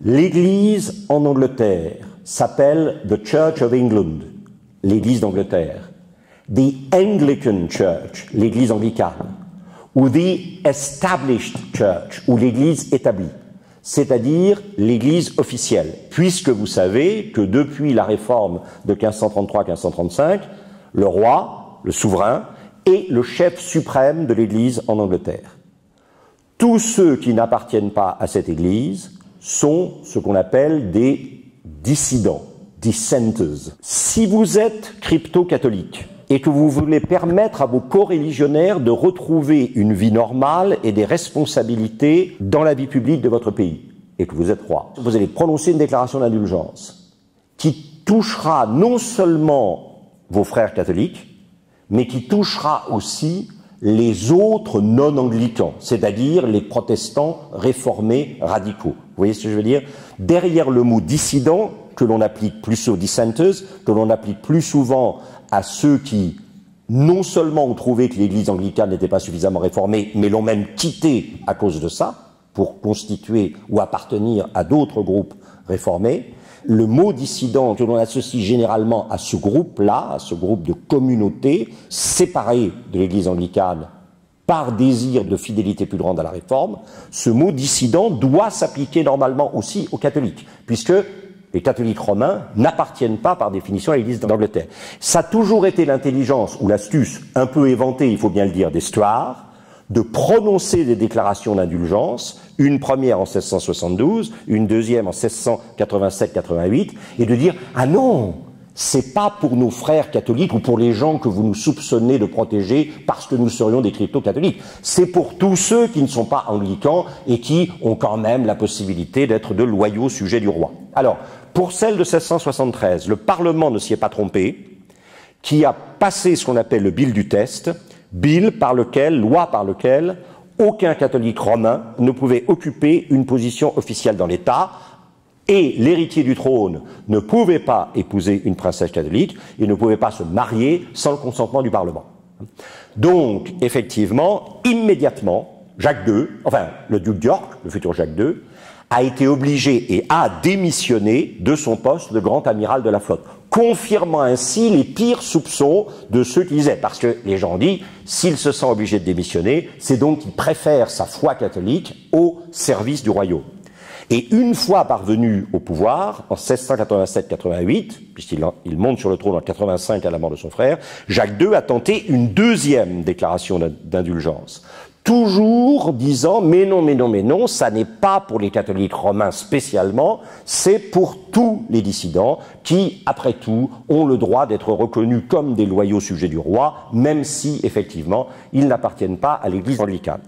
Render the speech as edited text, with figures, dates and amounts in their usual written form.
L'Église en Angleterre s'appelle The Church of England, l'Église d'Angleterre. The Anglican Church, l'Église anglicane, ou The Established Church, ou l'Église établie, c'est-à-dire l'Église officielle, puisque vous savez que depuis la réforme de 1533-1535, le roi, le souverain, est le chef suprême de l'Église en Angleterre. Tous ceux qui n'appartiennent pas à cette Église sont ce qu'on appelle des dissidents, dissenters. Si vous êtes crypto-catholique et que vous voulez permettre à vos coreligionnaires de retrouver une vie normale et des responsabilités dans la vie publique de votre pays, et que vous êtes roi, vous allez prononcer une déclaration d'indulgence qui touchera non seulement vos frères catholiques, mais qui touchera aussi les autres non-anglicans, c'est-à-dire les protestants réformés radicaux. Vous voyez ce que je veux dire? Derrière le mot dissident, que l'on applique plus aux dissenters, que l'on applique plus souvent à ceux qui, non seulement ont trouvé que l'Église anglicane n'était pas suffisamment réformée, mais l'ont même quittée à cause de ça, pour constituer ou appartenir à d'autres groupes réformés. Le mot dissident que l'on associe généralement à ce groupe-là, à ce groupe de communautés séparées de l'Église anglicane par désir de fidélité plus grande à la réforme, ce mot dissident doit s'appliquer normalement aussi aux catholiques, puisque les catholiques romains n'appartiennent pas par définition à l'Église d'Angleterre. Ça a toujours été l'intelligence ou l'astuce, un peu éventée, il faut bien le dire, d'Estuard, de prononcer des déclarations d'indulgence, une première en 1672, une deuxième en 1687-88, et de dire « Ah non, c'est pas pour nos frères catholiques ou pour les gens que vous nous soupçonnez de protéger parce que nous serions des crypto-catholiques. C'est pour tous ceux qui ne sont pas anglicans et qui ont quand même la possibilité d'être de loyaux sujets du roi. » Alors, pour celle de 1673, le Parlement ne s'y est pas trompé, qui a passé ce qu'on appelle le Bill du Test, loi par lequel aucun catholique romain ne pouvait occuper une position officielle dans l'État, et l'héritier du trône ne pouvait pas épouser une princesse catholique, il ne pouvait pas se marier sans le consentement du Parlement. Donc, effectivement, immédiatement, Jacques II, enfin le duc d'York, le futur Jacques II, a été obligé et a démissionné de son poste de grand amiral de la flotte, confirmant ainsi les pires soupçons de ceux qui disaient, parce que les gens disent, s'il se sent obligé de démissionner, c'est donc qu'il préfère sa foi catholique au service du royaume. Et une fois parvenu au pouvoir, en 1687-88, puisqu'il monte sur le trône en 85 à la mort de son frère, Jacques II a tenté une deuxième déclaration d'indulgence. Toujours disant, mais non, ça n'est pas pour les catholiques romains spécialement, c'est pour tous les dissidents qui, après tout, ont le droit d'être reconnus comme des loyaux sujets du roi, même si, effectivement, ils n'appartiennent pas à l'Église anglicane.